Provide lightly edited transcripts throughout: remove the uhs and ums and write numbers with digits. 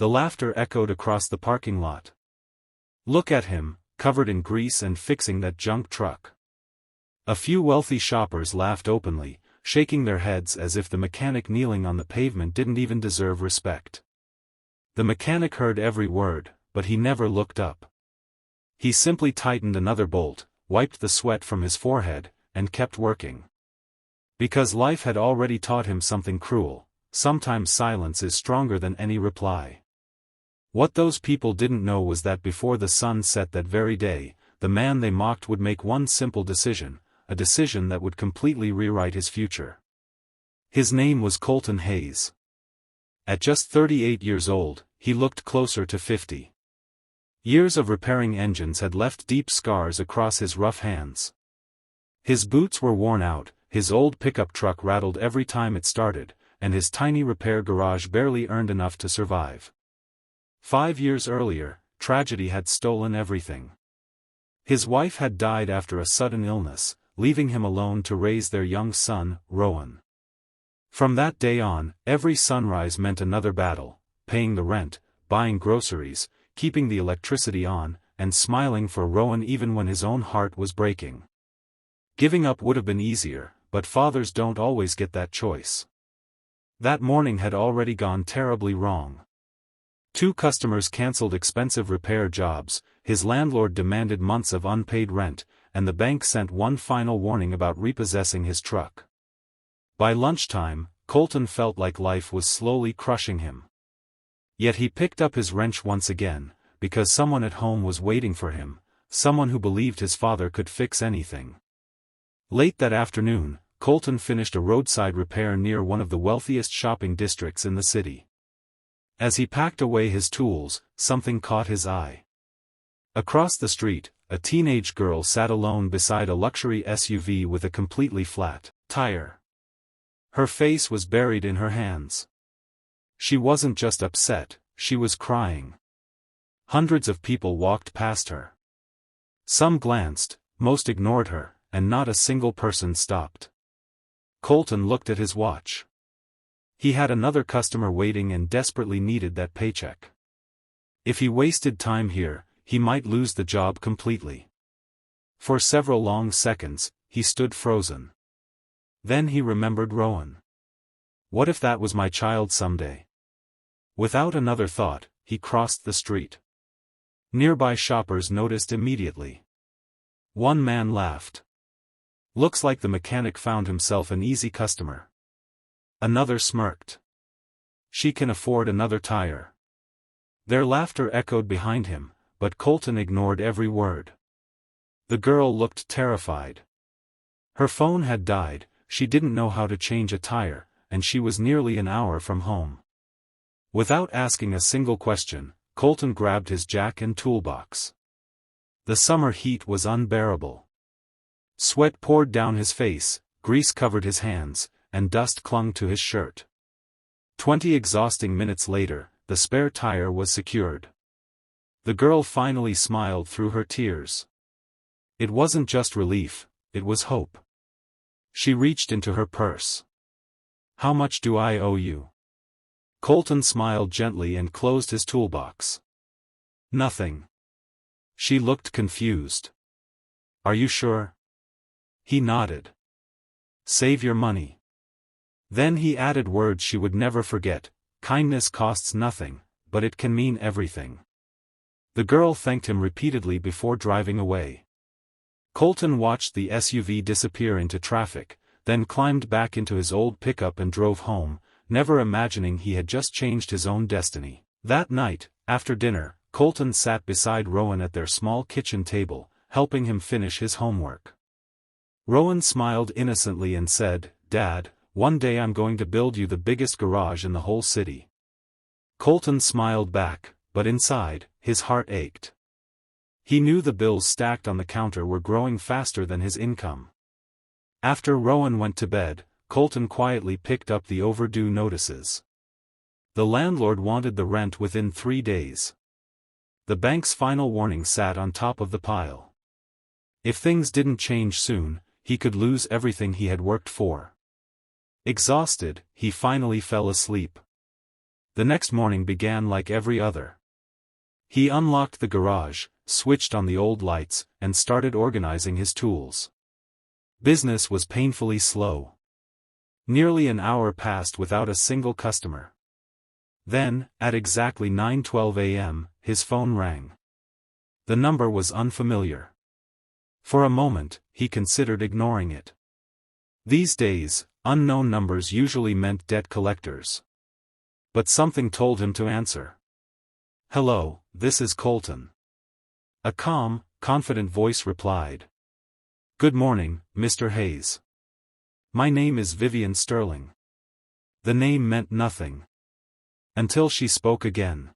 The laughter echoed across the parking lot. "Look at him, covered in grease and fixing that junk truck." A few wealthy shoppers laughed openly, shaking their heads as if the mechanic kneeling on the pavement didn't even deserve respect. The mechanic heard every word, but he never looked up. He simply tightened another bolt, wiped the sweat from his forehead, and kept working. Because life had already taught him something cruel: sometimes silence is stronger than any reply. What those people didn't know was that before the sun set that very day, the man they mocked would make one simple decision, a decision that would completely rewrite his future. His name was Colton Hayes. At just 38 years old, he looked closer to 50. Years of repairing engines had left deep scars across his rough hands. His boots were worn out, his old pickup truck rattled every time it started, and his tiny repair garage barely earned enough to survive. 5 years earlier, tragedy had stolen everything. His wife had died after a sudden illness, leaving him alone to raise their young son, Rowan. From that day on, every sunrise meant another battle: paying the rent, buying groceries, keeping the electricity on, and smiling for Rowan even when his own heart was breaking. Giving up would have been easier, but fathers don't always get that choice. That morning had already gone terribly wrong. 2 customers canceled expensive repair jobs, his landlord demanded months of unpaid rent, and the bank sent one final warning about repossessing his truck. By lunchtime, Colton felt like life was slowly crushing him. Yet he picked up his wrench once again, because someone at home was waiting for him, someone who believed his father could fix anything. Late that afternoon, Colton finished a roadside repair near one of the wealthiest shopping districts in the city. As he packed away his tools, something caught his eye. Across the street, a teenage girl sat alone beside a luxury SUV with a completely flat tire. Her face was buried in her hands. She wasn't just upset, she was crying. Hundreds of people walked past her. Some glanced, most ignored her, and not a single person stopped. Colton looked at his watch. He had another customer waiting and desperately needed that paycheck. If he wasted time here, he might lose the job completely. For several long seconds, he stood frozen. Then he remembered Rowan. What if that was my child someday? Without another thought, he crossed the street. Nearby shoppers noticed immediately. One man laughed. "Looks like the mechanic found himself an easy customer." Another smirked. "She can afford another tire." Their laughter echoed behind him, but Colton ignored every word. The girl looked terrified. Her phone had died, she didn't know how to change a tire, and she was nearly an hour from home. Without asking a single question, Colton grabbed his jack and toolbox. The summer heat was unbearable. Sweat poured down his face, grease covered his hands, and dust clung to his shirt. 20 exhausting minutes later, the spare tire was secured. The girl finally smiled through her tears. It wasn't just relief, it was hope. She reached into her purse. "How much do I owe you?" Colton smiled gently and closed his toolbox. "Nothing." She looked confused. "Are you sure?" He nodded. "Save your money." Then he added words she would never forget: "Kindness costs nothing, but it can mean everything." The girl thanked him repeatedly before driving away. Colton watched the SUV disappear into traffic, then climbed back into his old pickup and drove home, never imagining he had just changed his own destiny. That night, after dinner, Colton sat beside Rowan at their small kitchen table, helping him finish his homework. Rowan smiled innocently and said, "Dad, one day I'm going to build you the biggest garage in the whole city." Colton smiled back, but inside, his heart ached. He knew the bills stacked on the counter were growing faster than his income. After Rowan went to bed, Colton quietly picked up the overdue notices. The landlord wanted the rent within 3 days. The bank's final warning sat on top of the pile. If things didn't change soon, he could lose everything he had worked for. Exhausted, he finally fell asleep. The next morning began like every other. He unlocked the garage, switched on the old lights, and started organizing his tools. Business was painfully slow. Nearly an hour passed without a single customer. Then, at exactly 9:12 a.m., his phone rang. The number was unfamiliar. For a moment, he considered ignoring it. These days, unknown numbers usually meant debt collectors. But something told him to answer. "Hello, this is Colton." A calm, confident voice replied. "Good morning, Mr. Hayes. My name is Vivian Sterling." The name meant nothing. Until she spoke again.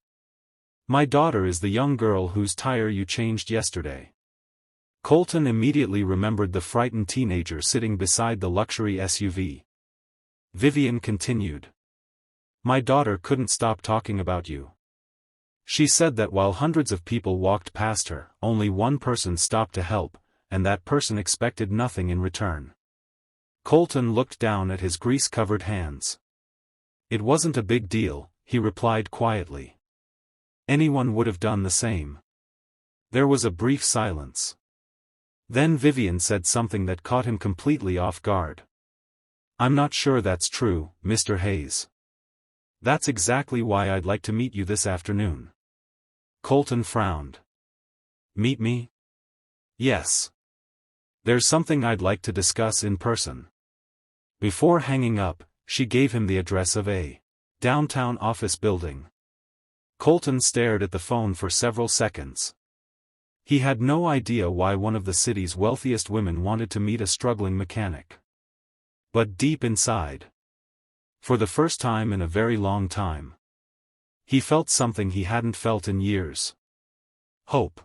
"My daughter is the young girl whose tire you changed yesterday." Colton immediately remembered the frightened teenager sitting beside the luxury SUV. Vivian continued. "My daughter couldn't stop talking about you. She said that while hundreds of people walked past her, only one person stopped to help, and that person expected nothing in return." Colton looked down at his grease-covered hands. "It wasn't a big deal," he replied quietly. "Anyone would have done the same." There was a brief silence. Then Vivian said something that caught him completely off guard. "I'm not sure that's true, Mr. Hayes. That's exactly why I'd like to meet you this afternoon." Colton frowned. "Meet me?" "Yes. There's something I'd like to discuss in person." Before hanging up, she gave him the address of a downtown office building. Colton stared at the phone for several seconds. He had no idea why one of the city's wealthiest women wanted to meet a struggling mechanic. But deep inside, for the first time in a very long time, he felt something he hadn't felt in years. Hope.